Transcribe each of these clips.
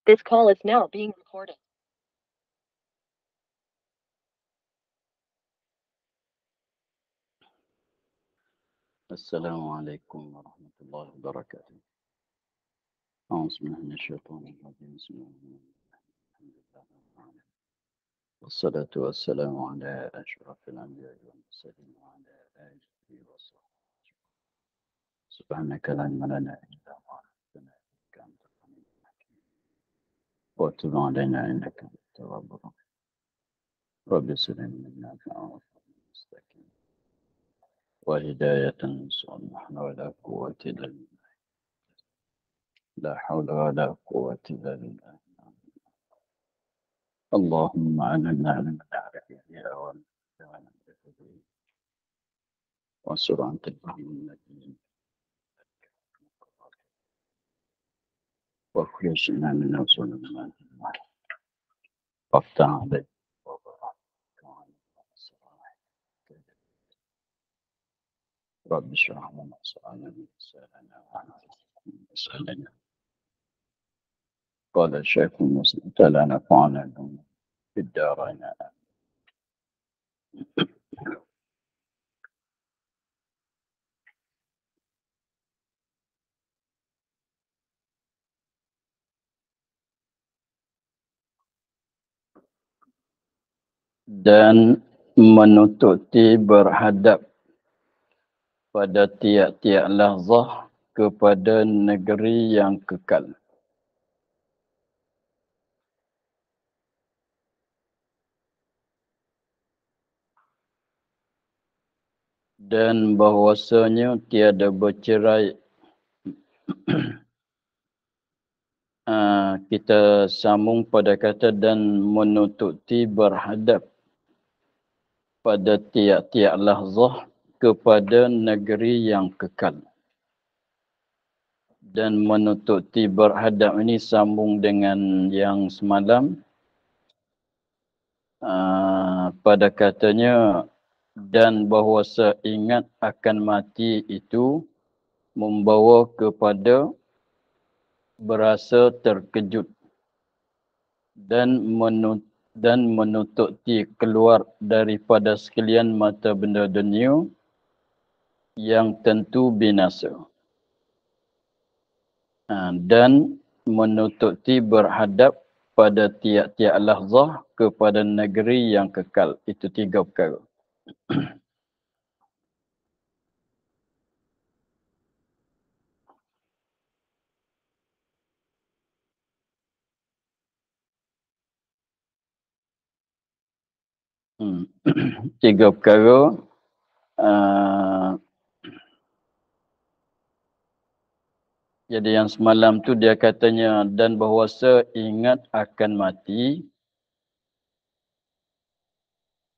This call is now being recorded. السلام عليكم ورحمة الله وبركاته. أعوذ بالله من الشيطان الرجيم. بسم الله الرحمن الرحيم. الحمد لله رب العالمين. والصلاة والسلام على أشرف الأنبياء والمرسلين وعلى آله وصحبه. سبحانك لا علم لنا إلا ما علمتنا إنك أنت العليم الحكيم. وتب علينا إنك أنت التواب الرحيم. رب سلم منا فأعوذ مستقيم وهداية صالحة ولا قوة إلا بالله. لا حول ولا قوة إلا بالله. اللهم علمنا علما نافعا وانصر عن القوم الذين واخرجنا من الظلمات وافتح علينا رب اشرح لنا صدرنا ويسرنا قال الشيخ المسلم تعالى نفعنا في الدارين. Dan menututi berhadap pada tiap-tiap lahzah kepada negeri yang kekal. Dan bahwasanya tiada bercerai. Kita sambung pada kata dan menututi berhadap pada tiap-tiap lahzah kepada negeri yang kekal. Dan menututi berhadap ini sambung dengan yang semalam. Pada katanya dan bahwasa ingat akan mati itu membawa kepada berasa terkejut dan menututi keluar daripada sekalian mata benda dunia yang tentu binasa. Dan menututi berhadap pada tiap-tiap lahzah kepada negeri yang kekal. Itu 3 perkara. Tiga perkara. Jadi yang semalam tu dia katanya dan bahwasa ingat akan mati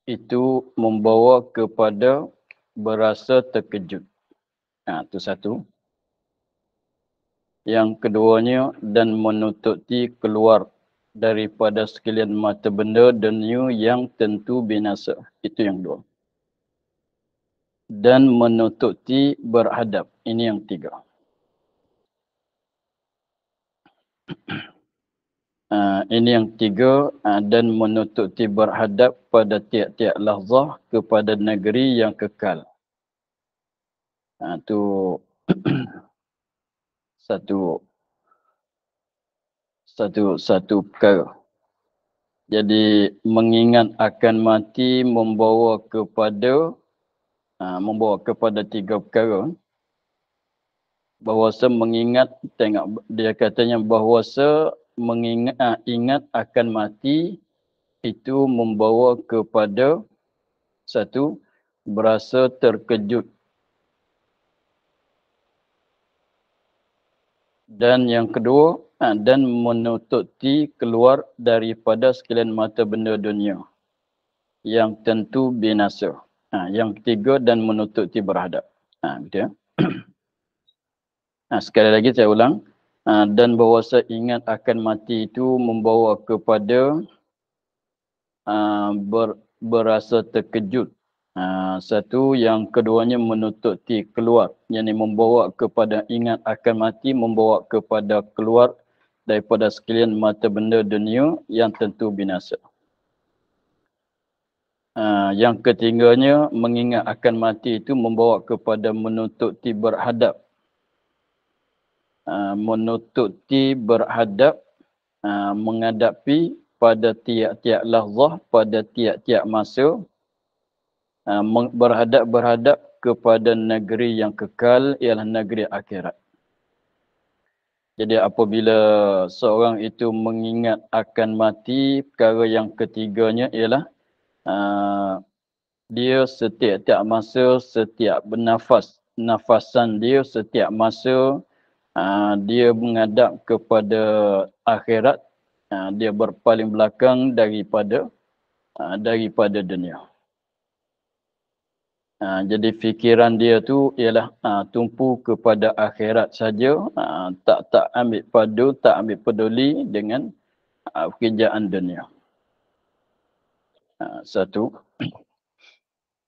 itu membawa kepada berasa terkejut. Itu satu. Yang keduanya dan menututi keluar daripada sekalian mata benda dunia yang tentu binasa. Itu yang dua. Dan menututi berhadap. Ini yang 3. Ini yang 3. Dan menututi berhadap pada tiap-tiap lahzah kepada negeri yang kekal. Itu satu perkara. Jadi mengingat akan mati membawa kepada 3 perkara. Bahwasa mengingat, tengok dia katanya bahwasa ingat akan mati itu membawa kepada 1. Berasa terkejut. Dan yang kedua, dan menututi keluar daripada sekalian mata benda dunia yang tentu binasa. Yang ketiga, dan menututi berhadap. Gitu ya. Sekali lagi saya ulang. Dan bahwasa ingat akan mati itu membawa kepada berasa terkejut. 1. Yang keduanya menututi keluar. Yang membawa kepada ingat akan mati membawa kepada keluar daripada sekalian mata benda dunia yang tentu binasa. Yang ketiganya, mengingat akan mati itu membawa kepada menututi berhadap. Menututi berhadap, menghadapi pada tiap-tiap lahzah, pada tiap-tiap masa, berhadap kepada negeri yang kekal, ialah negeri akhirat. Jadi apabila seorang itu mengingat akan mati, perkara yang ketiganya ialah dia setiap masa, setiap nafasan dia, setiap masa dia menghadap kepada akhirat, dia berpaling belakang daripada dunia. Jadi fikiran dia tu ialah tumpu kepada akhirat saja, tak ambil peduli dengan pekerjaan dunia. Satu.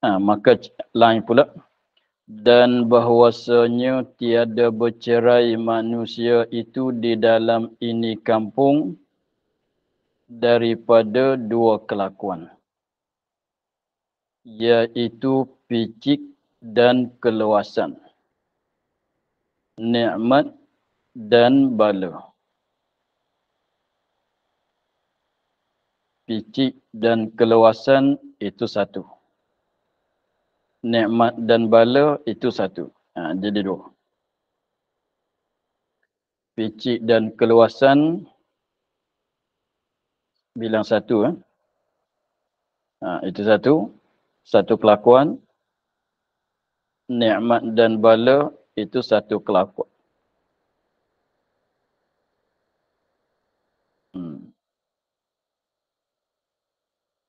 Maka lain pula, dan bahwasanya tiada bercerai manusia itu di dalam ini kampung daripada dua kelakuan, iaitu picik dan keluasan, nikmat dan bala. Picik dan keluasan itu satu. Nikmat dan bala itu satu. Jadi dua. Picik dan keluasan bilang satu. Itu satu. Satu kelakuan. Nikmat dan bala itu satu kelakuan.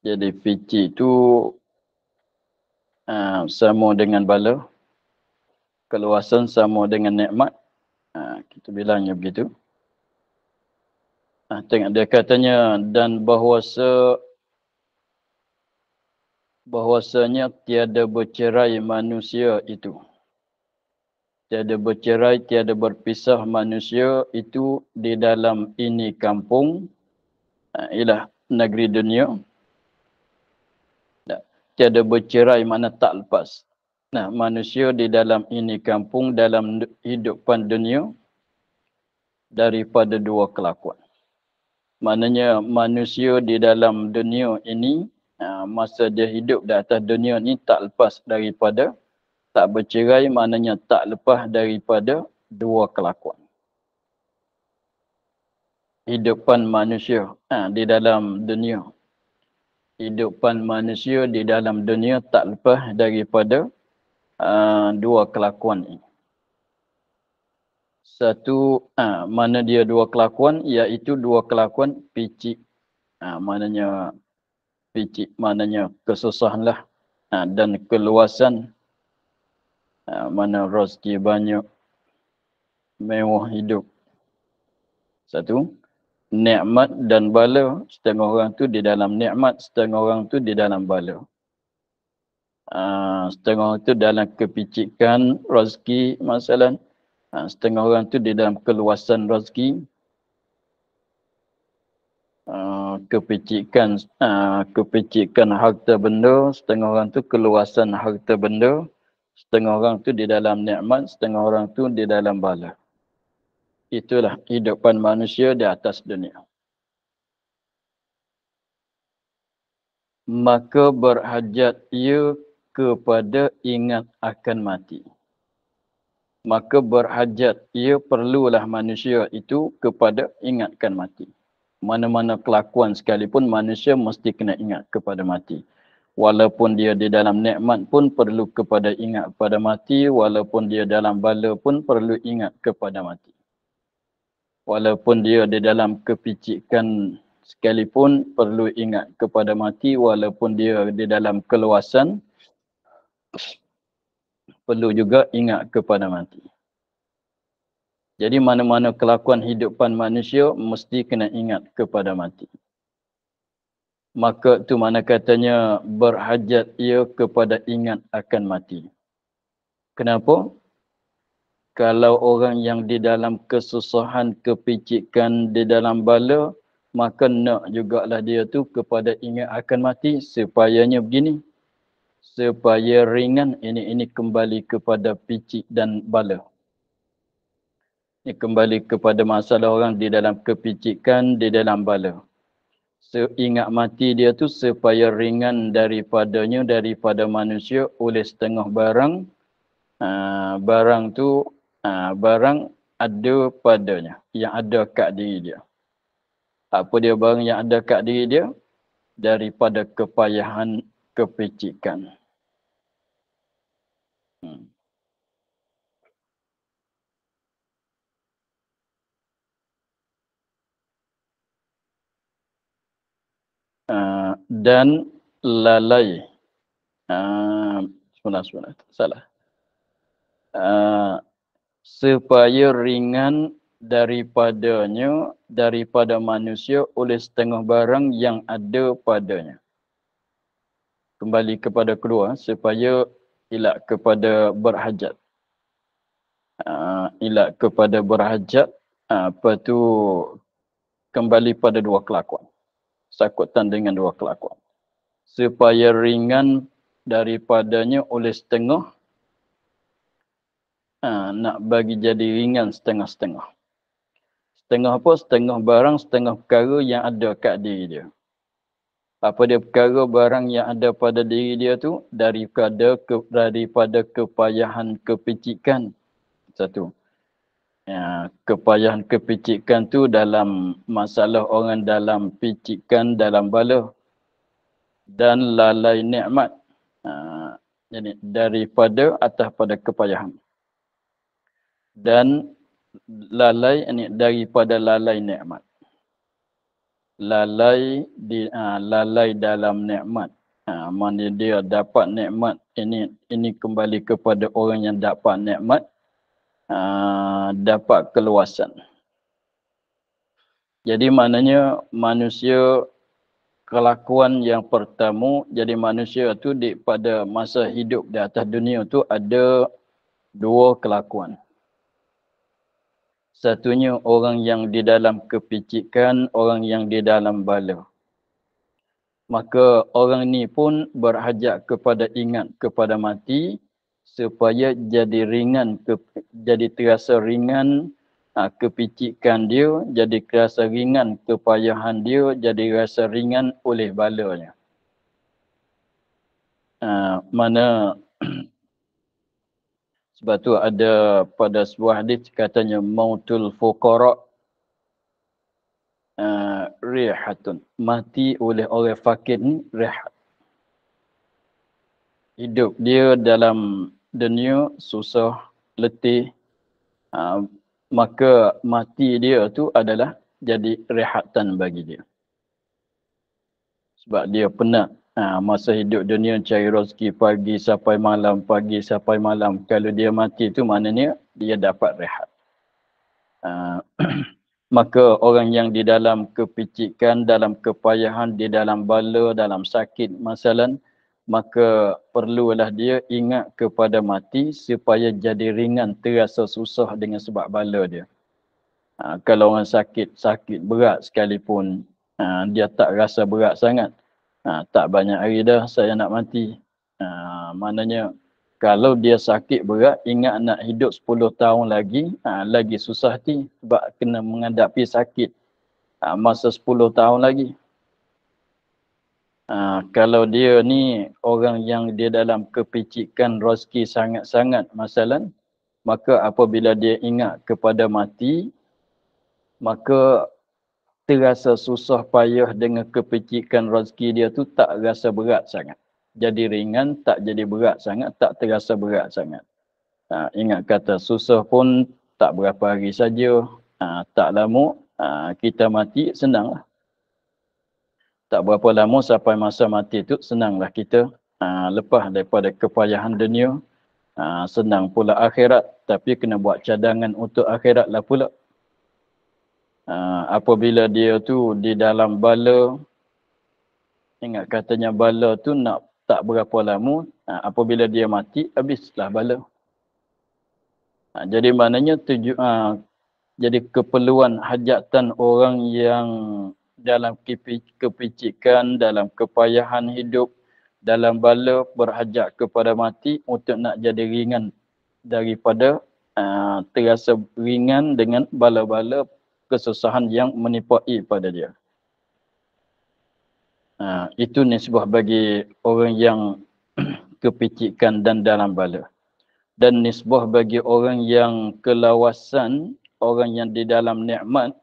Jadi picik itu sama dengan bala. Keluasan sama dengan nikmat. Kita bilangnya begitu. Tengok dia katanya, dan bahwasanya tiada bercerai manusia itu. Tiada bercerai, tiada berpisah manusia itu di dalam ini kampung, ialah negeri dunia. Tiada bercerai mana tak lepas. Manusia di dalam ini kampung, dalam hidupan dunia, daripada dua kelakuan. Maknanya manusia di dalam dunia ini, masa dia hidup di atas dunia ini tak lepas daripada, tak bercerai, maknanya tak lepas daripada dua kelakuan. Hidupan manusia di dalam dunia. Hidupan manusia di dalam dunia tak lepas daripada dua kelakuan ini. Satu, mana dia dua kelakuan, iaitu dua kelakuan picik. Maknanya picik, maknanya kesusahan lah. Dan keluasan, mana rezeki banyak, mewah hidup. Satu. Nikmat dan bala, setengah orang tu di dalam nikmat, setengah orang tu di dalam bala. Setengah orang tu dalam kepicikan rezeki masalah, setengah orang tu di dalam keluasan rezeki, kepicikan harta benda, setengah orang tu keluasan harta benda, setengah orang tu di dalam nikmat, setengah orang tu di dalam bala. Itulah hidupan manusia di atas dunia. Maka berhajat ia kepada ingat akan mati. Maka berhajat ia, perlulah manusia itu kepada ingatkan mati. Mana-mana kelakuan sekalipun manusia mesti kena ingat kepada mati. Walaupun dia di dalam nikmat pun perlu kepada ingat kepada mati. Walaupun dia dalam bala pun perlu ingat kepada mati. Walaupun dia di dalam kepicikan sekalipun perlu ingat kepada mati. Walaupun dia di dalam keluasan perlu juga ingat kepada mati. Jadi mana-mana kelakuan hidupan manusia mesti kena ingat kepada mati. Maka tu mana katanya berhajat ia kepada ingat akan mati. Kenapa? Kalau orang yang di dalam kesusahan, kepicikan, di dalam bala, maka nak jugalah dia tu kepada ingat akan mati, supayanya begini. Supaya ringan, ini kembali kepada picik dan bala. Ini kembali kepada masalah orang di dalam kepicikan, di dalam bala. Ingat mati dia tu supaya ringan daripadanya, daripada manusia oleh setengah barang. Barang tu, barang ada padanya, yang ada kat diri dia. Apa dia barang yang ada kat diri dia? Daripada kepayahan, kepicikan. Dan lalai. Sebenarnya salah. Supaya ringan daripadanya, daripada manusia oleh setengah barang yang ada padanya. Kembali kepada kedua, supaya elak kepada berhajat. Elak kepada berhajat, apa tu kembali pada dua kelakuan. Sakutan dengan dua kelakuan. Supaya ringan daripadanya oleh setengah, nak bagi jadi ringan setengah-setengah. Setengah apa? Setengah barang, setengah perkara yang ada kat diri dia. Apa dia perkara barang yang ada pada diri dia tu? Daripada kepayahan, kepicikan. Satu. Kepayahan, kepicikan tu dalam masalah orang dalam picikan, dalam bala. Dan lalai nikmat. Jadi daripada atas pada kepayahan. Dan lalai ini daripada lalai nikmat. Lalai dalam nikmat. Mana dia dapat nikmat, ini kembali kepada orang yang dapat nikmat, dapat keluasan. Jadi maknanya manusia, kelakuan yang pertama, jadi manusia tu pada masa hidup di atas dunia tu ada dua kelakuan. Satunya orang yang di dalam kepicikan, orang yang di dalam bala. Maka orang ni pun berhajat kepada ingat kepada mati supaya jadi ringan, jadi terasa ringan kepicikan dia, jadi terasa ringan kepayahan dia, jadi rasa ringan oleh balanya. Mana sebab tu ada pada sebuah hadis katanya mautul fuqara rihatun. Mati oleh orang fakir ni rehat. Hidup dia dalam dunia susah, letih. Maka mati dia tu adalah jadi rehatan bagi dia. Sebab dia penat. Masa hidup dunia cari rezeki pagi sampai malam, pagi sampai malam. Kalau dia mati tu maknanya dia dapat rehat. Maka orang yang di dalam kepicikan, dalam kepayahan, di dalam bala, dalam sakit masalah, maka perlulah dia ingat kepada mati supaya jadi ringan, terasa susah dengan sebab bala dia. Kalau orang sakit berat sekalipun, dia tak rasa berat sangat. Tak banyak hari dah saya nak mati. Maknanya kalau dia sakit berat, ingat nak hidup 10 tahun lagi, lagi susah hati sebab kena menghadapi sakit masa 10 tahun lagi. Kalau dia ni orang yang dia dalam kepicikan rezeki sangat-sangat masalah, maka apabila dia ingat kepada mati, maka terasa susah payah dengan kepicikan rezeki dia tu tak rasa berat sangat. Jadi ringan, tak jadi berat sangat, tak terasa berat sangat. Ingat kata susah pun tak berapa hari saja, tak lama kita mati, senanglah. Tak berapa lama sampai masa mati tu senanglah kita lepas daripada kepayahan dunia, senang pula akhirat, tapi kena buat cadangan untuk akhirat lah pula. Apabila dia tu di dalam bala, ingat katanya bala tu nak tak berapa lama, apabila dia mati, habislah bala. Jadi maknanya jadi keperluan hajatan orang yang dalam kepicikan, dalam kepayahan hidup, dalam bala berhajat kepada mati untuk nak jadi ringan daripada terasa ringan dengan bala-bala kesusahan yang menipai pada dia. Itu nisbah bagi orang yang kepicikan dan dalam bala. Dan nisbah bagi orang yang kelawasan, orang yang di dalam nikmat,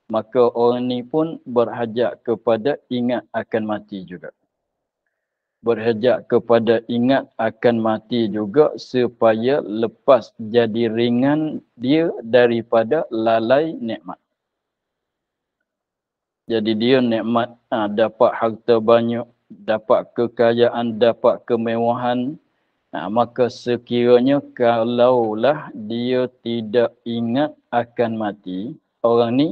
maka orang ni pun berhajat kepada ingat akan mati juga. Berhajat kepada ingat akan mati juga supaya lepas jadi ringan dia daripada lalai nikmat. Jadi dia nikmat, dapat harta banyak, dapat kekayaan, dapat kemewahan, maka sekiranya kalaulah dia tidak ingat akan mati, orang ni,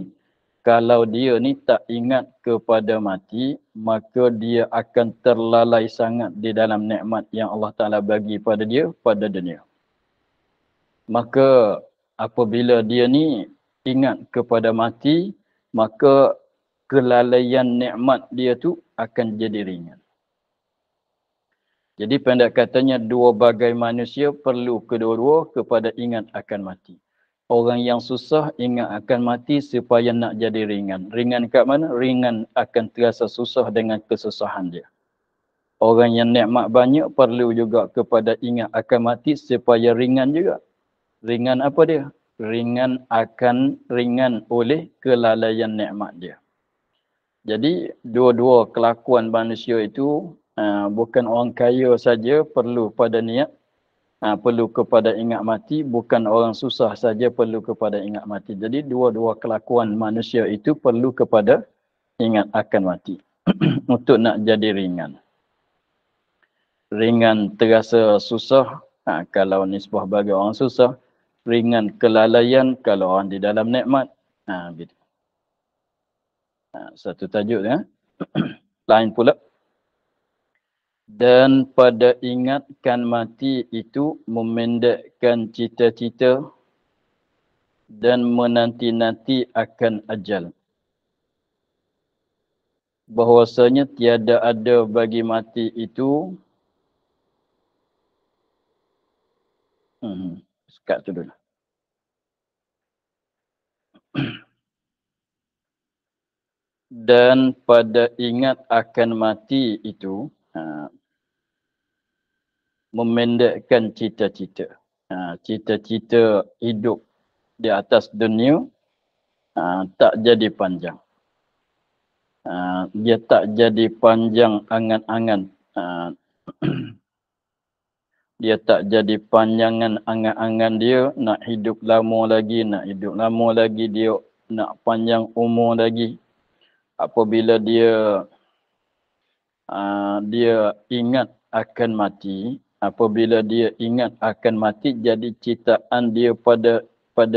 kalau dia ni tak ingat kepada mati, maka dia akan terlalai sangat di dalam nikmat yang Allah Ta'ala bagi pada dia pada dunia. Maka apabila dia ni ingat kepada mati, maka kelalaian nikmat dia tu akan jadi ringan. Jadi pendek katanya dua bagai manusia perlu kedua-dua kepada ingat akan mati. Orang yang susah ingat akan mati supaya nak jadi ringan. Ringan kat mana? Ringan akan terasa susah dengan kesusahan dia. Orang yang nikmat banyak perlu juga kepada ingat akan mati supaya ringan juga. Ringan apa dia? Ringan oleh kelalaian nikmat dia. Jadi dua-dua kelakuan manusia itu bukan orang kaya saja perlu pada niat, perlu kepada ingat mati, bukan orang susah saja perlu kepada ingat mati. Jadi dua-dua kelakuan manusia itu perlu kepada ingat akan mati untuk nak jadi ringan. Ringan terasa susah kalau nisbah bagi orang susah, ringan kelalaian kalau orang di dalam nikmat. Gitu. Satu tajuk ya. Lain pula. Dan pada ingatkan mati itu memendekkan cita-cita dan menanti-nanti akan ajal. Bahwasanya tiada ada bagi mati itu sekat tu dulu. Dan pada ingat akan mati itu memendekkan cita-cita. Cita-cita hidup di atas dunia tak jadi panjang. Dia tak jadi panjang angan-angan. Dia tak jadi panjangan angan-angan dia nak hidup lama lagi, dia nak panjang umur lagi. Apabila dia ingat akan mati, jadi citaan dia pada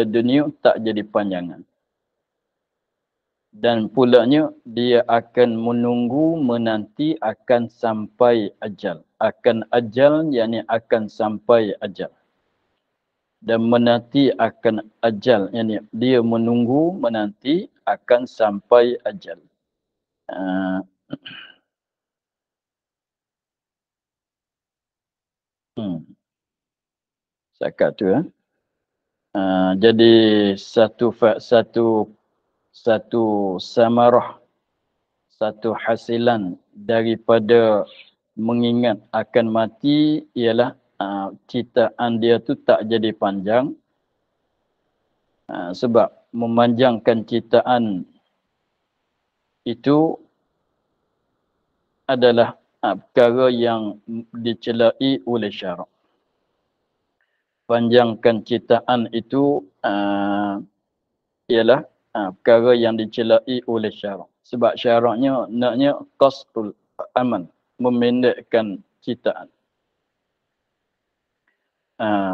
dunia tak jadi panjangan. Dan pulanya dia akan menunggu menanti akan sampai ajal. Akan ajal yakni akan sampai ajal. Dan menanti akan ajal yakni dia menunggu menanti akan sampai ajal. Sakat tu jadi satu samarah, satu hasilan daripada mengingat akan mati ialah citaan dia tu tak jadi panjang. Sebab memanjangkan citaan itu adalah perkara yang dicelai oleh syarak. Panjangkan citaan itu ialah perkara yang dicelai oleh syarak. Sebab syaraknya naknya qasrul aman, memendekkan citaan.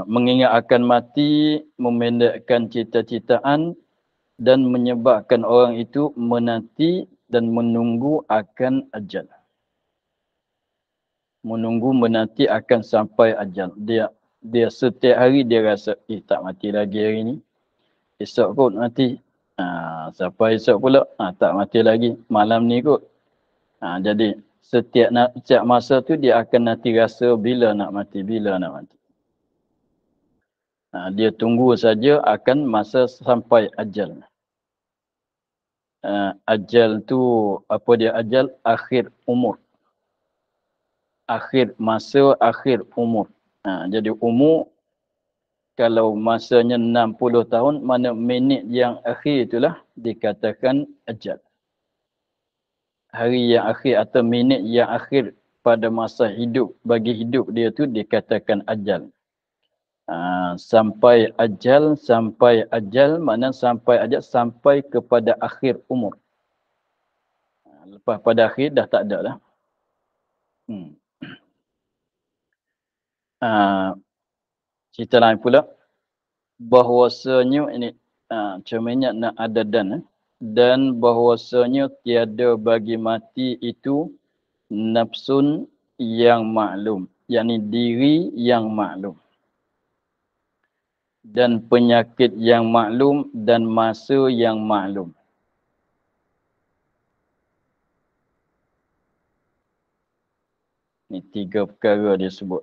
Mengingat akan mati, memendekkan cita-citaan dan menyebabkan orang itu menanti dan menunggu akan ajal. Menunggu menanti akan sampai ajal. Dia Dia setiap hari dia rasa, tak mati lagi hari ni. Esok kot mati. Sampai esok pula, tak mati lagi. Malam ni kot. Jadi setiap masa tu dia akan nanti rasa bila nak mati, bila nak mati. Dia tunggu saja akan masa sampai ajal. Ajal tu, apa dia ajal? Akhir umur. Akhir masa, akhir umur. Jadi umur, kalau masanya 60 tahun, mana minit yang akhir itulah dikatakan ajal. Hari yang akhir atau minit yang akhir pada masa hidup, bagi hidup dia tu dikatakan ajal. Sampai ajal, makna sampai ajal, sampai kepada akhir umur. Lepas pada akhir dah tak ada dah. Cerita lain pula, bahwasanya ini cerminnya nak ada dan bahwasanya tiada bagi mati itu nafsun yang maklum, yakni diri yang maklum, dan penyakit yang maklum dan masa yang maklum. Ini 3 perkara dia sebut.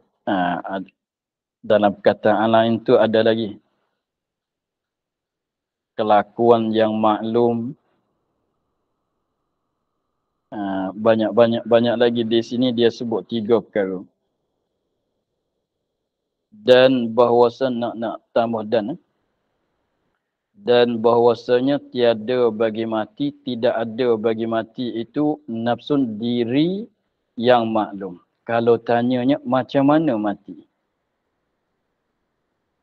Dalam perkataan lain tu ada lagi kelakuan yang maklum. Banyak lagi di sini dia sebut 3 perkara. Dan bahawasanya nak tambah dan bahawasanya tiada bagi mati, tidak ada bagi mati itu nafsun diri yang maklum. Kalau tanyanya macam mana mati?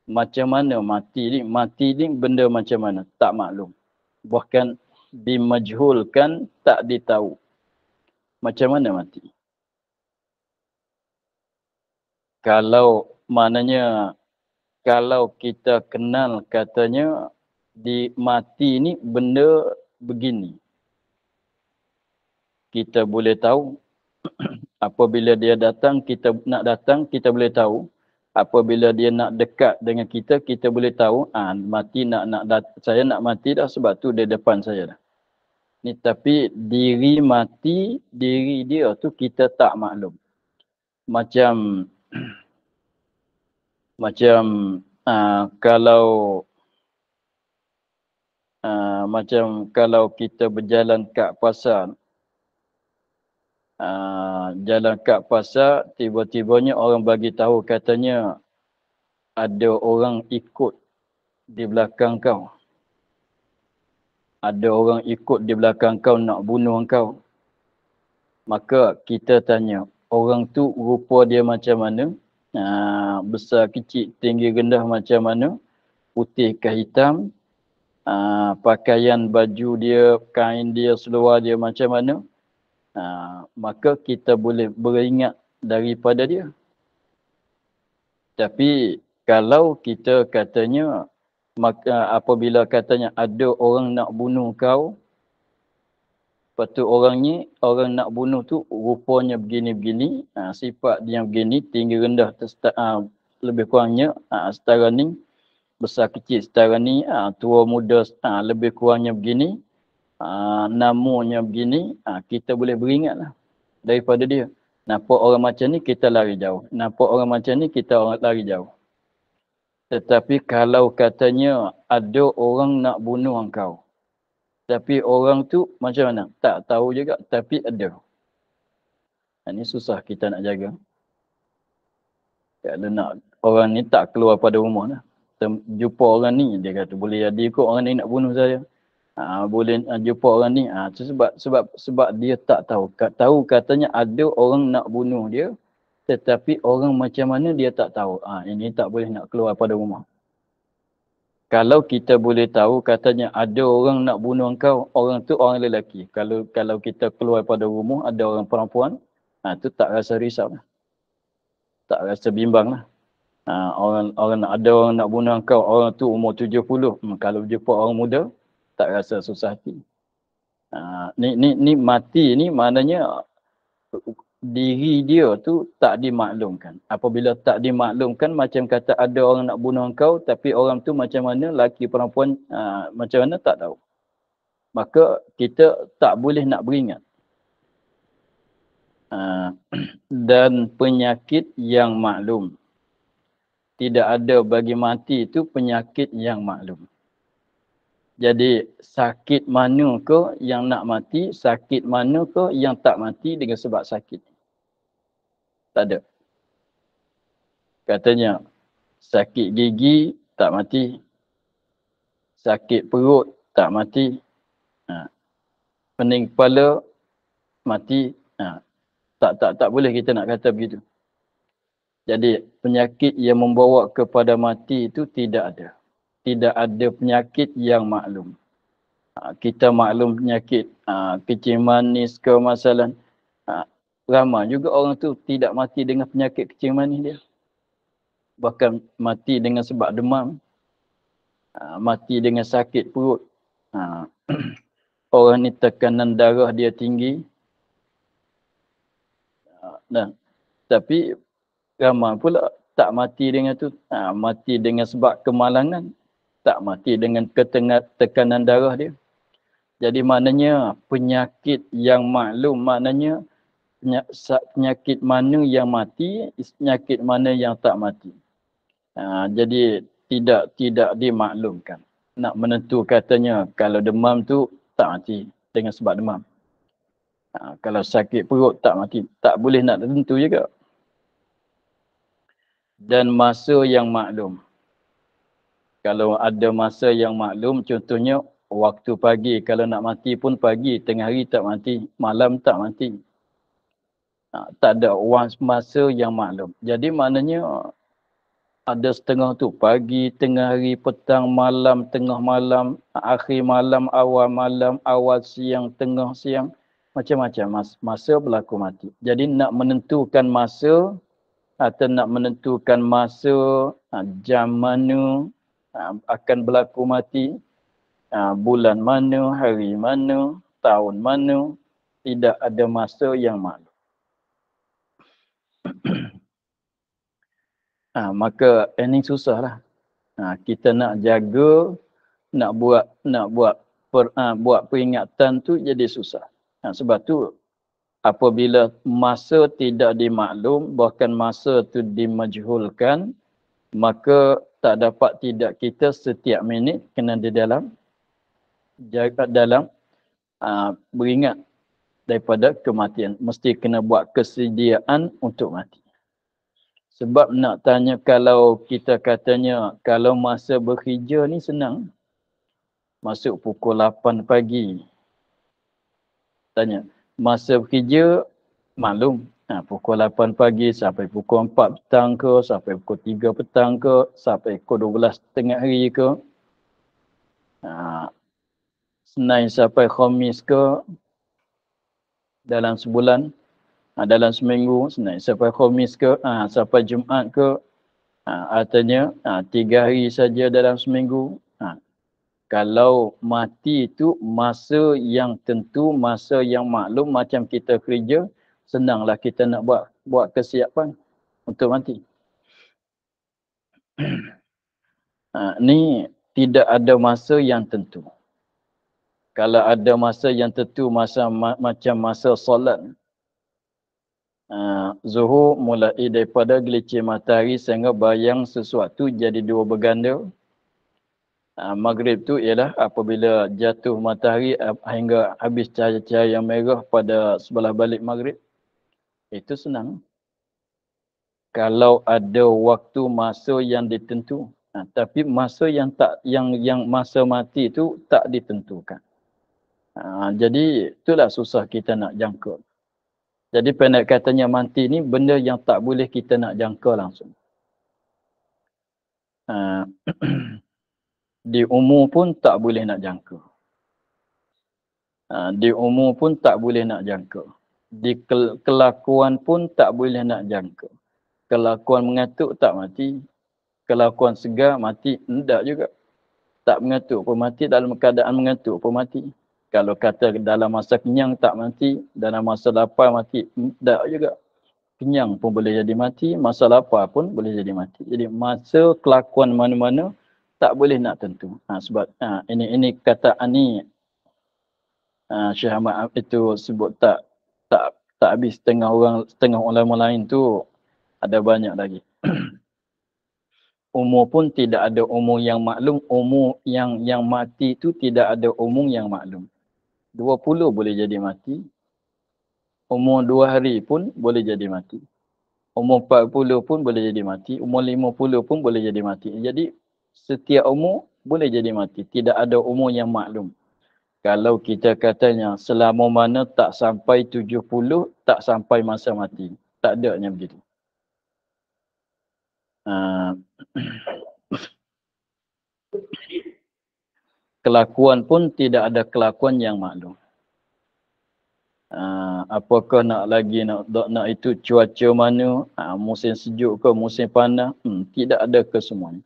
Macam mana mati ni? Mati ni benda macam mana? Tak maklum. Bahkan dimajhulkan, tak ditahu. Macam mana mati? Kalau maknanya, kalau kita kenal katanya di mati ni benda begini. Kita boleh tahu apabila dia datang, kita nak datang, kita boleh tahu. Apabila dia nak dekat dengan kita, kita boleh tahu, mati saya nak mati dah sebab tu dia depan saya dah. Ni tapi diri mati, diri dia tu kita tak maklum. Macam kalau kita berjalan kat pasar, jalan kat pasar, tiba-tibanya orang bagi tahu katanya ada orang ikut di belakang kau. Ada orang ikut di belakang kau nak bunuh kau. Maka kita tanya, orang tu rupa dia macam mana? Besar, kecil, tinggi, rendah macam mana? Putih ke hitam? Pakaian baju dia, kain dia, seluar dia macam mana? Maka kita boleh beringat daripada dia. Tapi kalau kita katanya, maka apabila katanya ada orang nak bunuh kau, lepas tu orang nak bunuh tu rupanya begini-begini, sifat dia begini, tinggi rendah lebih kurangnya setara ni, besar kecil setara ni, tua muda lebih kurangnya begini, namanya begini, kita boleh beringatlah daripada dia. Nampak orang macam ni kita lari jauh. Nampak orang macam ni kita lari jauh. Tetapi kalau katanya ada orang nak bunuh engkau, tapi orang tu macam mana? Tak tahu juga, tapi ada. Ini susah kita nak jaga. Kalau nak orang ni tak keluar pada rumah lah. Jumpa orang ni, dia kata boleh jadi kot orang ni nak bunuh saya. Boleh jumpa orang ni. Sebab dia tak tahu. Tahu katanya ada orang nak bunuh dia, tetapi orang macam mana dia tak tahu. Ini tak boleh nak keluar pada rumah. Kalau kita boleh tahu katanya ada orang nak bunuh engkau, orang tu orang lelaki. Kalau kita keluar pada rumah ada orang perempuan, tu tak rasa risau lah. Tak rasa bimbang lah. Ada orang nak bunuh engkau, orang tu umur 70. Kalau jumpa orang muda, tak rasa susah hati. Ni mati ni maknanya diri dia tu tak dimaklumkan. Apabila tak dimaklumkan, macam kata ada orang nak bunuh kau, tapi orang tu macam mana, laki perempuan macam mana tak tahu. Maka kita tak boleh nak beringat. Dan penyakit yang maklum. Tidak ada bagi mati itu penyakit yang maklum. Jadi sakit mana ke yang nak mati, sakit mana ke yang tak mati dengan sebab sakit. Tak ada. Katanya sakit gigi tak mati, sakit perut tak mati, pening kepala mati. Tak boleh kita nak kata begitu. Jadi penyakit yang membawa kepada mati itu tidak ada. Tidak ada penyakit yang maklum. Kita maklum penyakit kencing manis ke masalah. Ramai juga orang tu tidak mati dengan penyakit kencing manis dia. Bahkan mati dengan sebab demam. Mati dengan sakit perut. Orang ni tekanan darah dia tinggi. Tapi ramai pula tak mati dengan tu. Mati dengan sebab kemalangan. Tak mati dengan tekanan darah dia. Jadi maknanya penyakit yang maklum, maknanya penyakit mana yang mati, penyakit mana yang tak mati. Jadi tidak dimaklumkan. Nak menentu katanya kalau demam tu tak mati dengan sebab demam. Kalau sakit perut tak mati. Tak boleh nak tentu juga. Dan masa yang maklum. Kalau ada masa yang maklum, contohnya waktu pagi. Kalau nak mati pun pagi, tengah hari tak mati, malam tak mati. Tak ada masa yang maklum. Jadi maknanya ada setengah tu, pagi, tengah hari, petang, malam, tengah malam, akhir malam, awal siang, tengah siang. Macam-macam masa berlaku mati. Jadi nak menentukan masa atau nak menentukan masa, jam mana akan berlaku mati, bulan mana, hari mana, tahun mana, tidak ada masa yang maklum. Maka ini susahlah. Kita nak jaga, nak buat peringatan tu jadi susah. Sebab tu apabila masa tidak dimaklum, bahkan masa tu dimajhulkan, maka tak dapat tidak kita setiap minit kena di dalam beringat daripada kematian. Mesti kena buat kesediaan untuk mati. Sebab nak tanya, kalau kita katanya kalau masa bekerja ni senang, masuk pukul 8 pagi. Tanya, masa bekerja maklum. Pukul 8 pagi sampai pukul 4 petang ke, sampai pukul 3 petang ke, sampai pukul 12 tengah hari ke. Senin sampai Khamis ke, dalam sebulan, dalam seminggu, Senin sampai Khamis ke, sampai Jumaat ke, artinya 3 hari saja dalam seminggu. Kalau mati itu masa yang tentu, masa yang maklum, macam kita kerja, senanglah kita nak buat kesiapan untuk mati. Ni tidak ada masa yang tentu. Kalau ada masa yang tentu, macam masa solat. Zuhur mulai daripada gelincir matahari sehingga bayang sesuatu jadi dua berganda. Maghrib tu ialah apabila jatuh matahari hingga habis cahaya-cahaya merah pada sebelah balik maghrib. Itu senang. Kalau ada waktu masa yang ditentu. Tapi masa yang masa mati itu tak ditentukan. Jadi itulah susah kita nak jangka. Jadi pendek katanya mati ni benda yang tak boleh kita nak jangka langsung. Di umur pun tak boleh nak jangka. Di umur pun tak boleh nak jangka. Di kelakuan pun tak boleh nak jangka. Kelakuan mengatuk tak mati. Kelakuan segar mati. Tidak juga. Tak mengatuk pun mati. Dalam keadaan mengatuk pun mati. Kalau kata dalam masa kenyang tak mati, dalam masa lapar mati, tak juga. Kenyang pun boleh jadi mati, masa lapar pun boleh jadi mati. Jadi masa kelakuan mana-mana tak boleh nak tentu. Sebab ini kata ni Syekh Ahmad itu sebut tak habis. Setengah ulama lain tu ada banyak lagi. Umur pun tidak ada umur yang maklum. Umur yang mati tu tidak ada umur yang maklum. 20 boleh jadi mati. Umur 2 hari pun boleh jadi mati. Umur 40 pun boleh jadi mati. Umur 50 pun boleh jadi mati. Jadi setiap umur boleh jadi mati. Tidak ada umur yang maklum. Kalau kita katanya selama mana tak sampai 70, tak sampai masa mati. Tak adanya begitu. Kelakuan pun tidak ada kelakuan yang maklum. Apakah nak itu cuaca mana, musim sejuk ke musim panas, tidak ada kesemuanya.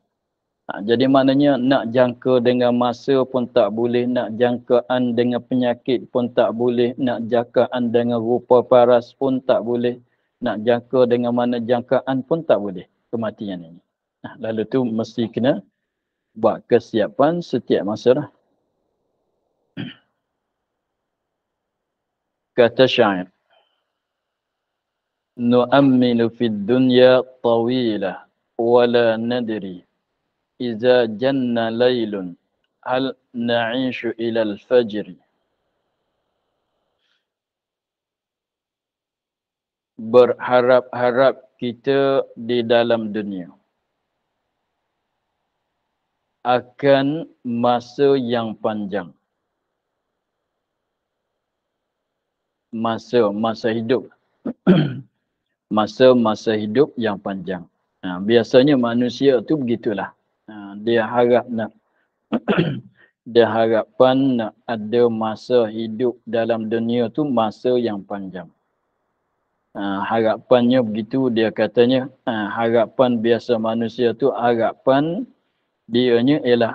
Jadi maknanya nak jangka dengan masa pun tak boleh, nak jangkaan dengan penyakit pun tak boleh, nak jangkaan dengan rupa paras pun tak boleh, nak jangka dengan mana jangkaan pun tak boleh kematian ini. Lalu tu mesti kena buat kesiapan setiap masa lah. Kata syair, nu'ammilu fid dunya tawilah wala nadri iza janna laylun hal na'ishu ilal fajri. Berharap-harap kita di dalam dunia akan masa yang panjang. Masa hidup. Masa hidup yang panjang. Biasanya manusia tu begitulah. Dia harap nak dia harapan nak ada masa hidup dalam dunia tu masa yang panjang. Harapannya begitu, dia katanya harapan biasa manusia tu harapan dianya ialah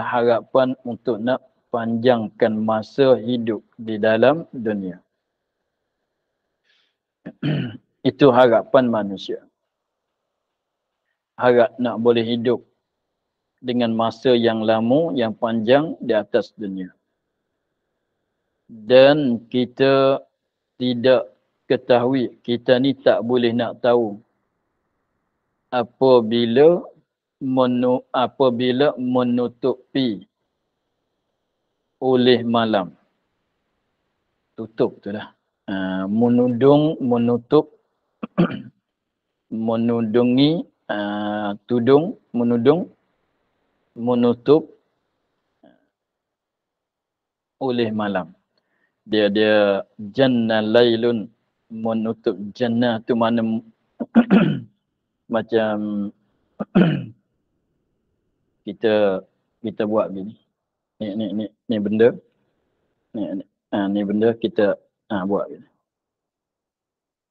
harapan untuk nak panjangkan masa hidup di dalam dunia. Itu harapan manusia. Harap nak boleh hidup dengan masa yang lama, yang panjang di atas dunia. Dan kita tidak ketahui, kita ni tak boleh nak tahu apabila menutupi oleh malam. Tutup tu lah. Menutup, menudungi, menutup oleh malam. Dia jannah laylun, menutup jannah tu mana macam kita buat gini. Ni benda. Ni benda kita buat gini.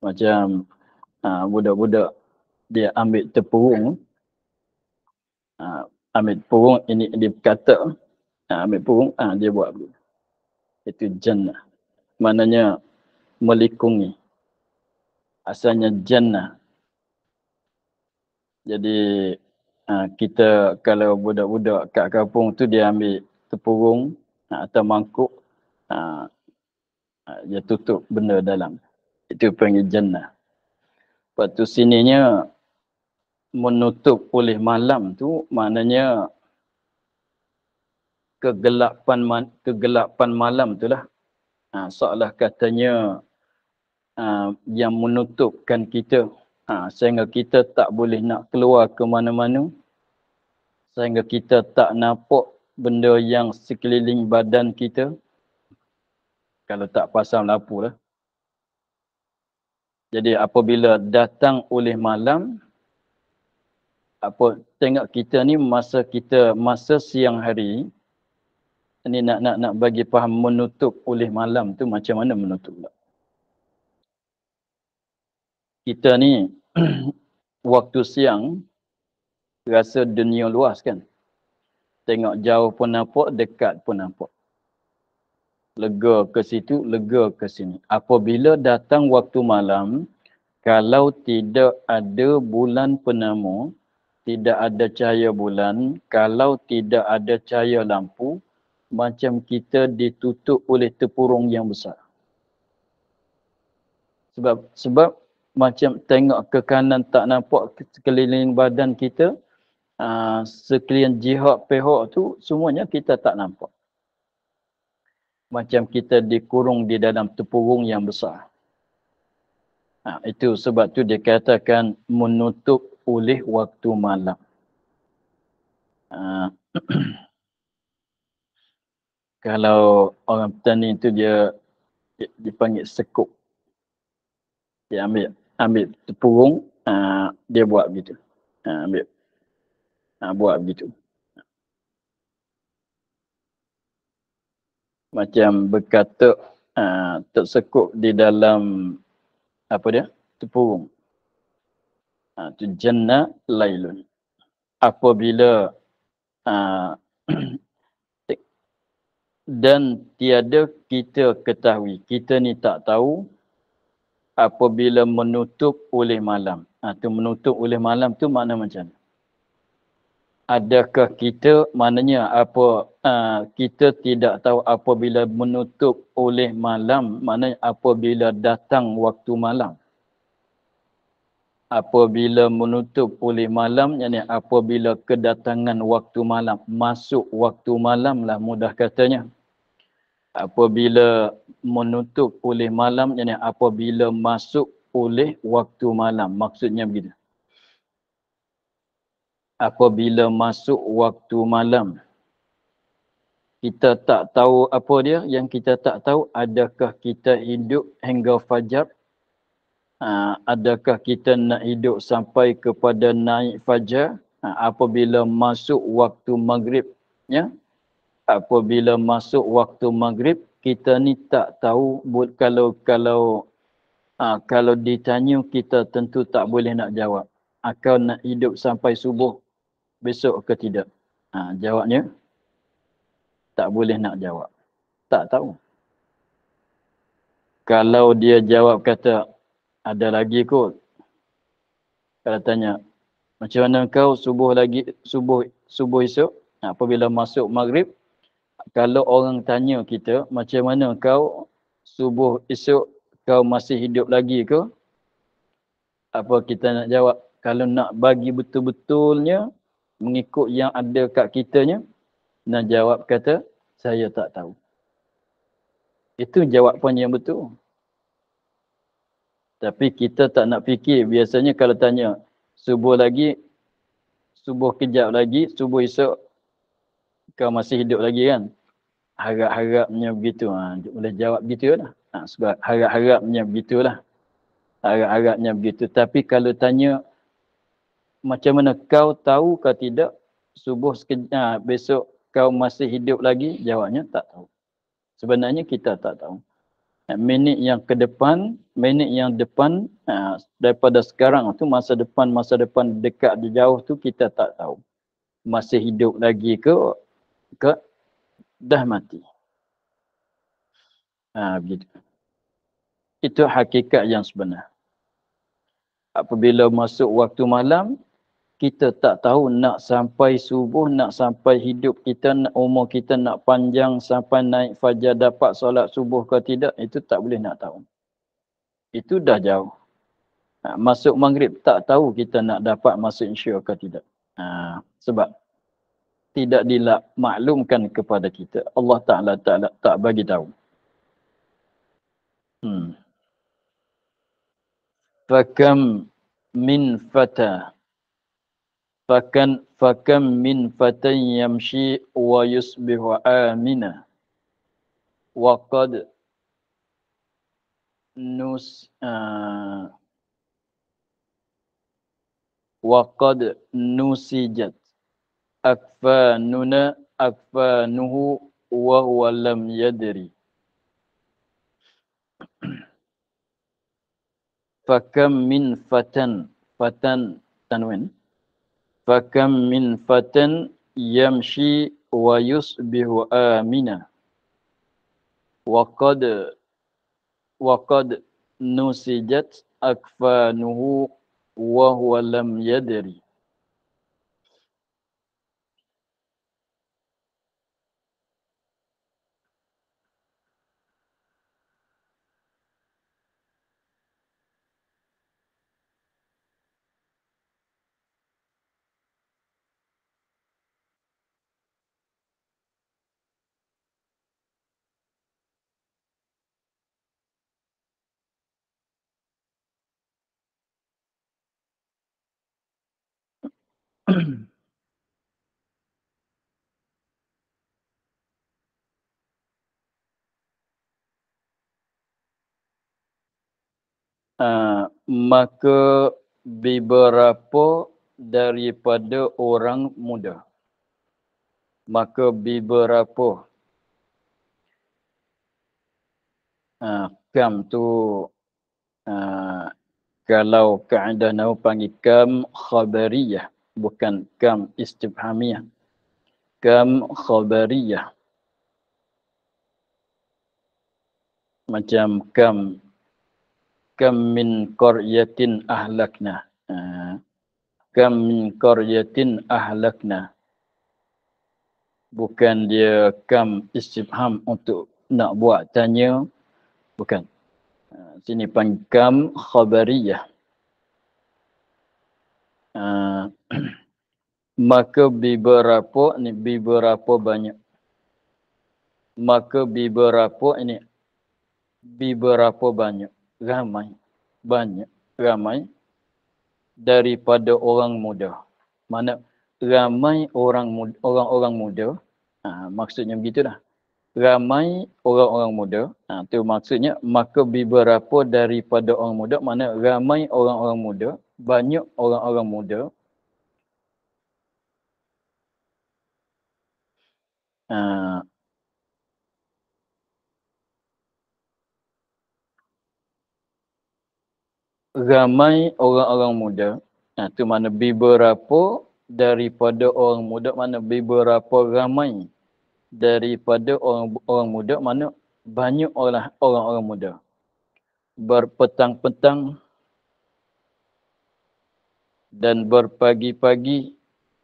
Macam budak-budak dia ambil tepurung. Ambil tepurung, ini dia berkata, ambil tepurung, dia buat begini. Itu jannah. Maknanya melikungi. Asalnya jannah. Jadi kita kalau budak-budak kat kampung tu dia ambil tepurung atau mangkuk, dia tutup benda dalam. Itu panggil jannah. Lepas tu sininya menutup oleh malam tu maknanya kegelapan malam tu lah. Seolah katanya yang menutupkan kita. Sehingga kita tak boleh nak keluar ke mana-mana. Sehingga kita tak nampak benda yang sekeliling badan kita. Kalau tak pasang lampu lah. Jadi apabila datang oleh malam, tengok kita ni masa siang hari, ni nak bagi faham menutup oleh malam tu macam mana menutup. Kita ni waktu siang rasa dunia luas kan. Tengok jauh pun nampak, dekat pun nampak. lega ke situ, lega ke sini. Apabila datang waktu malam, kalau tidak ada bulan penemu, tidak ada cahaya bulan, kalau tidak ada cahaya lampu, macam kita ditutup oleh tempurung yang besar. Sebab macam tengok ke kanan tak nampak sekeliling badan kita, sekalian jihad pihak tu semuanya kita tak nampak. Macam kita dikurung di dalam tempurung yang besar. Itu sebab tu dikatakan menutup oleh waktu malam. Kalau orang petani tu dia dipanggil sekuk. Dia ambil tempurung, dia buat begitu. Buat begitu. Macam berkata tersekuk di dalam apa dia? Tempurung. Tu jannah lailun. Apabila dan tiada kita ketahui, kita ni tak tahu apabila menutup oleh malam. Tu menutup oleh malam tu makna macam mana? Adakah kita, maknanya apa, kita tidak tahu apabila menutup oleh malam, maknanya apabila datang waktu malam. Apabila menutup oleh malam, yakni apabila kedatangan waktu malam, masuk waktu malam lah mudah katanya. Apabila menutup oleh malam, yakni apabila masuk oleh waktu malam, maksudnya begitu. Apabila masuk waktu malam, kita tak tahu apa dia, yang kita tak tahu adakah kita hidup hingga fajar, adakah kita nak hidup sampai kepada naik fajar, apabila masuk waktu maghribnya, apabila masuk waktu maghrib, kita ni tak tahu, kalau ditanya kita tentu tak boleh nak jawab. Kau nak hidup sampai subuh besok ke tidak? Jawabnya tak boleh nak jawab. Tak tahu. Kalau dia jawab kata ada lagi kot. Kalau tanya macam mana kau subuh esok, apabila masuk maghrib, kalau orang tanya kita macam mana kau subuh esok, kau masih hidup lagi ke? Apa kita nak jawab? Kalau nak bagi betul-betulnya mengikut yang ada kat kitanya, nak jawab kata saya tak tahu. Itu jawapan yang betul. Tapi kita tak nak fikir. Biasanya kalau tanya subuh kejap lagi, subuh esok kau masih hidup lagi kan? Harap-harapnya begitu. Boleh jawab begitu lah. Sebab harap-harapnya begitulah. Harap-harapnya begitu. Tapi kalau tanya macam mana kau tahu ke tidak subuh besok kau masih hidup lagi? Jawabnya tak tahu. Sebenarnya kita tak tahu. Minit yang depan daripada sekarang tu, masa depan dekat di jauh tu kita tak tahu. Masih hidup lagi ke dah mati. Begitu. Itu hakikat yang sebenar. Apabila masuk waktu malam, kita tak tahu nak sampai subuh, nak sampai hidup kita, umur kita nak panjang sampai naik fajar dapat solat subuh ke tidak, itu tak boleh nak tahu. Itu dah jauh. Masuk maghrib tak tahu kita nak dapat masuk insya ke tidak. Sebab tidak dimaklumkan kepada kita. Allah Ta'ala tak bagi tahu. Fakam min fata. Fakam min fatan yamshi wa yusbihu amina. Wa qad nusijat akfanuhu wa huwa lam yadri. Fakam min fatan tanwin. Fakam min fatan yamshi wa yusbihu amina. Waqad waqad nusijat akfanuhu wa huwa lam yadri. Maka beberapa daripada orang muda. Maka beberapa. Kam tu kalau kaedah nahwu panggil kam khabariyah, bukan kam istifhamiyah. Kam khabariyah. Macam kam min qaryatin ahlakna. Kam min qaryatin ahlakna. Bukan dia kam istifham untuk nak buat tanya. Bukan. Sini panggil kam khabariyah. Maka beberapa ni beberapa banyak. Maka beberapa ini beberapa banyak. Ramai. Banyak. Ramai. Daripada orang muda. Mana ramai orang-orang muda. Maksudnya begitulah. Ramai orang-orang muda. Itu maksudnya maka beberapa daripada orang muda. Mana ramai orang-orang muda. Banyak orang-orang muda. Ramai orang-orang muda. Itu mana beberapa daripada orang muda. Mana beberapa ramai daripada orang muda. Mana banyak orang-orang muda. Berpetang-petang dan berpagi-pagi.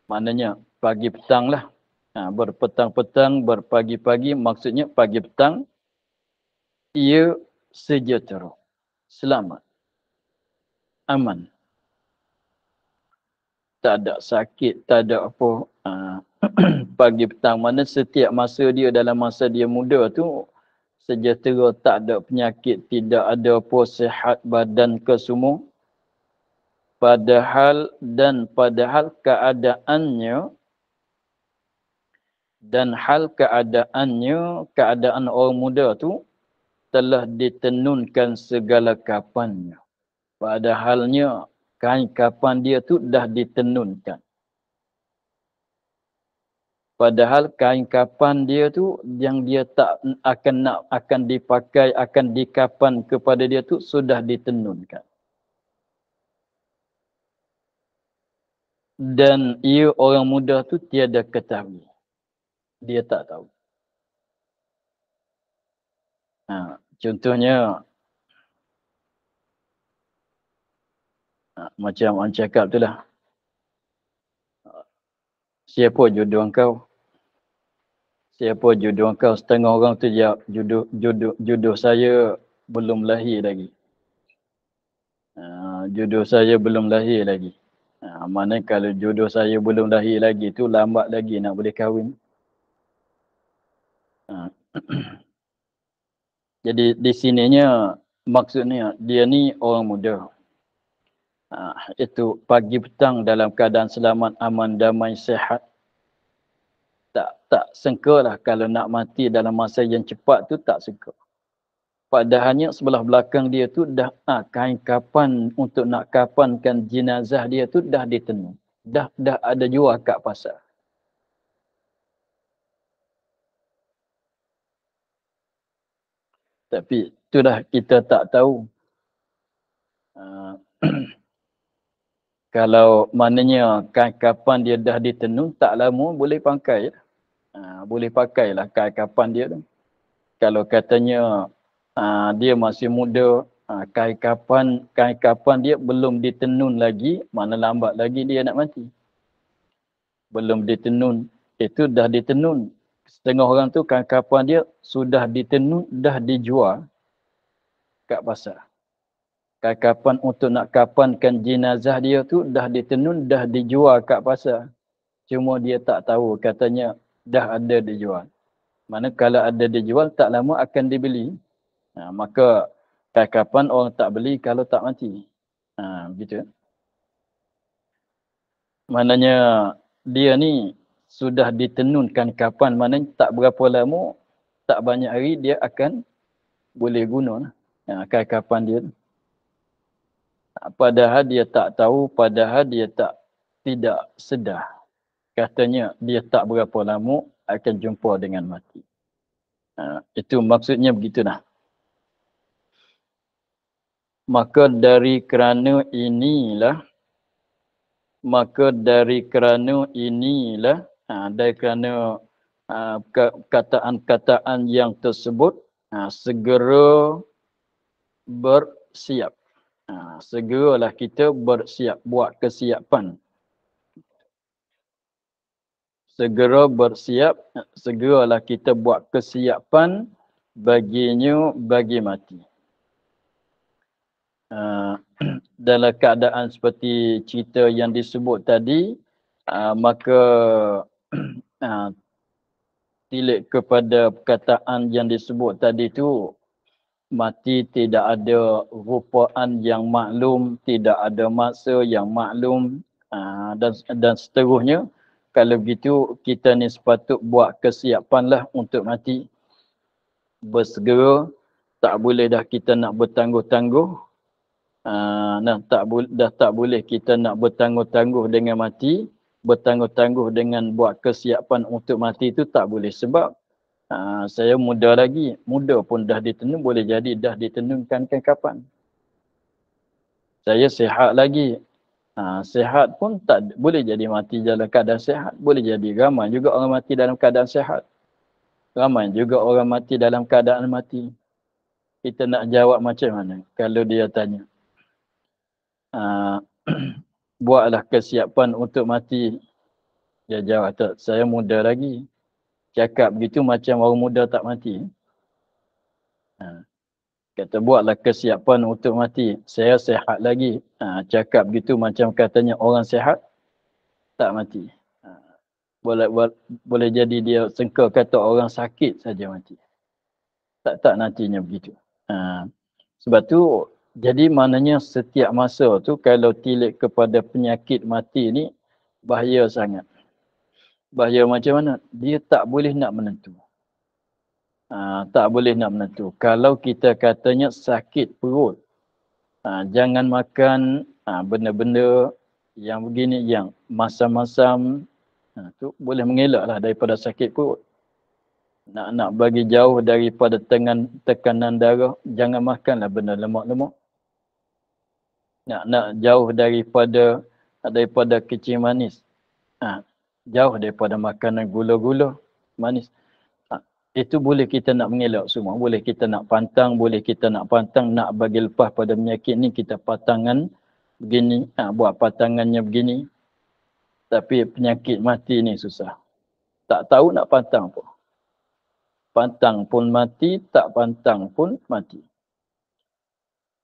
Maknanya pagi petang lah. Berpetang-petang, berpagi-pagi. Maksudnya pagi petang. Ia sejahtera. Selamat. Aman. Tak ada sakit, tak ada apa. Pagi petang mana setiap masa dia dalam masa dia muda tu sejahtera, tak ada penyakit, tidak ada apa, sihat badan ke semua. Padahal keadaan orang muda tu telah ditenunkan segala kapannya. Padahalnya kain kapan dia tu dah ditenunkan. Padahal kain kapan dia tu yang dia tak akan dipakai, akan dikapan kepada dia tu sudah ditenunkan. Dan ia orang muda tu tiada ketahui. Dia tak tahu. Contohnya macam orang cakap tu lah. Siapa jodoh kau? Siapa jodoh kau? Setengah orang tu jawab jodoh saya belum lahir lagi. Jodoh saya belum lahir lagi. Mana kalau jodoh saya belum lahir lagi tu lambat lagi nak boleh kahwin. Jadi di sininya maksudnya dia ni orang muda. Itu pagi petang dalam keadaan selamat, aman, damai, sihat. Tak sangka lah kalau nak mati dalam masa yang cepat tu tak sangka. Padahalnya sebelah belakang dia tu dah kain kapan untuk nak kapankan jenazah dia tu dah ditenun. Dah ada jual kat pasar. Tapi itulah kita tak tahu. Kalau maknanya kain kapan dia dah ditenun, tak lama boleh pakai. Boleh pakailah kain kapan dia tu. Kalau katanya dia masih muda, kapan dia belum ditenun lagi, mana lambat lagi dia nak mati. Belum ditenun, itu dah ditenun. Setengah orang tu kapan dia sudah ditenun, dah dijual kat pasar. Kapan untuk nak kapankan jenazah dia tu dah ditenun, dah dijual kat pasar. Cuma dia tak tahu, katanya dah ada dijual. Mana kalau ada dijual, tak lama akan dibeli. Maka kapan orang tak beli kalau tak mati. Begitu. Maknanya dia ni sudah ditenunkan kapan, maknanya tak berapa lama, tak banyak hari dia akan boleh guna. Kapan dia. Padahal dia tak tahu, padahal dia tidak sedar. Katanya dia tak berapa lama akan jumpa dengan mati. Itu maksudnya begitulah. Maka dari kerana inilah, dari kerana kataan-kataan yang tersebut, segera bersiap. Segeralah kita bersiap, buat kesiapan. Segeralah kita buat kesiapan baginya bagi mati. Dalam keadaan seperti cerita yang disebut tadi, maka tilik kepada perkataan yang disebut tadi tu, mati tidak ada rupaan yang maklum, tidak ada masa yang maklum, dan seterusnya. Kalau begitu, kita ni sepatut buat kesiapanlah untuk mati. Bersegera, tak boleh dah kita nak bertangguh-tangguh. Dah tak boleh kita nak bertangguh-tangguh dengan mati. Bertangguh-tangguh dengan buat kesiapan untuk mati itu tak boleh. Sebab saya muda lagi. Muda pun dah ditenun, boleh jadi dah ditenunkan kapan. Saya sihat lagi. Sihat pun tak boleh jadi mati dalam keadaan sihat. Boleh jadi ramai juga orang mati dalam keadaan sihat. Ramai juga orang mati dalam keadaan mati. Kita nak jawab macam mana kalau dia tanya? Buatlah kesiapan untuk mati. Dia jawab, tak, saya muda lagi. Cakap begitu macam orang muda tak mati. Kata buatlah kesiapan untuk mati. Saya sihat lagi. Cakap begitu macam katanya orang sihat tak mati. Boleh jadi dia sengka kata orang sakit saja mati. Tak nantinya begitu. Sebab tu, jadi maknanya setiap masa tu kalau tilik kepada penyakit mati ni, bahaya sangat. Bahaya macam mana? Dia tak boleh nak menentu. Tak boleh nak menentu. Kalau kita katanya sakit perut, jangan makan benda-benda yang begini, yang masam-masam, tu boleh mengelaklah daripada sakit perut. Nak bagi jauh daripada tekanan darah, jangan makanlah benda lemak-lemak. Nak jauh daripada kecil manis. Jauh daripada makanan gula-gula, manis. Itu boleh kita nak mengelak semua. Boleh kita nak pantang, nak bagi lepas pada penyakit ni, kita patangan begini, buat patangannya begini. Tapi penyakit mati ni susah. Tak tahu nak pantang pun. Pantang pun mati, tak pantang pun mati.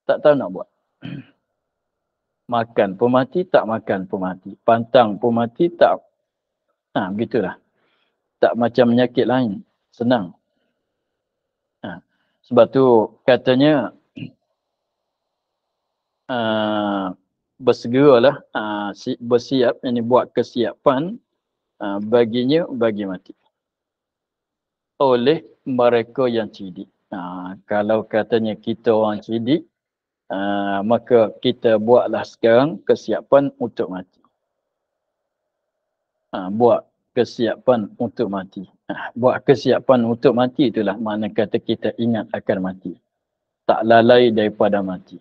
Tak tahu nak buat. Makan pun mati, tak makan pun mati. Pantang pun mati, tak. Begitulah. Tak macam penyakit lain. Senang. Sebab tu katanya bersegeralah, bersiap, ini buat kesiapan baginya bagi mati. Oleh mereka yang cerdik. Kalau katanya kita orang cerdik, maka kita buatlah sekarang kesiapan untuk mati. Buat kesiapan untuk mati. Buat kesiapan untuk mati itulah makna kata kita ingat akan mati. Tak lalai daripada mati.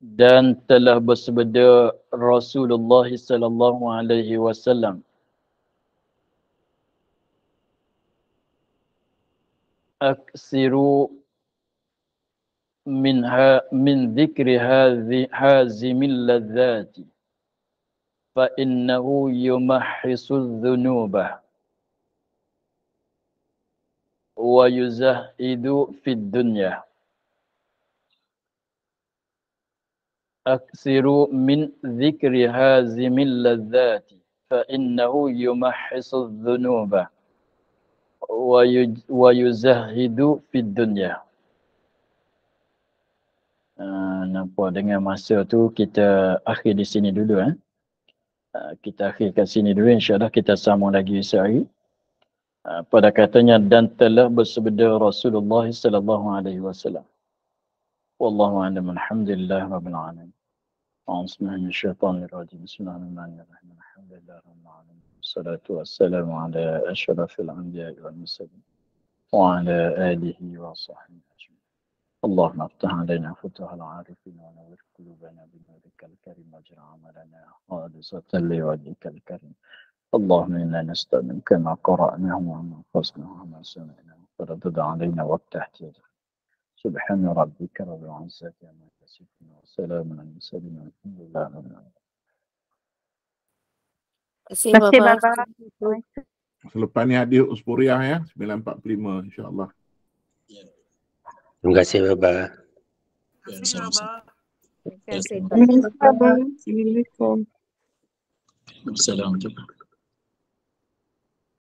Dan telah bersabda Rasulullah sallallahu alaihi wasallam, aksiru min dhikri hazimil ladzati fa innahu yumahhisu dhunuba wa yuzahidu fid dunya. Aksiru min dhikri hazimil ladzati fa innahu yumahhisu dhunuba wa yuzahidu fid dunya. Nampak dengan masa tu kita akhir di sini dulu. Kita akhir kat sini dulu, insyaAllah kita sambung lagi sehari. Pada katanya, dan telah bersabda Rasulullah sallallahu alaihi wasallam. Wallahu a'lam, alhamdulillah rabbil alamin. A'udzubillahi minasyaitonir rajim. Bismillahirrahmanirrahim. Alhamdulillah rabbil alamin. Wassalatu wassalamu ala asyrafil anbiya'i wal mursalin wa ala alihi wa sahbihi ajma'in. اللهم افتح علينا فتوح العارفين ونور قلوبنا بنورك الكريم واجعل عملنا خالصة لوجهك الكريم. اللهم انا نستأذنك ما قرأناه وما حفظناه وما سمعناه فردد علينا وافتح يدك. سبحان ربك رب العزة عما يصفون وسلام على المرسلين والحمد لله رب العالمين. Terima kasih Bapak. Selepas ni hadir Uspuriah ya, 9.45 insya-Allah. Terima kasih Bapak. Terima kasih Bapak. Terima kasih Bapak. Assalamualaikum. Assalamualaikum.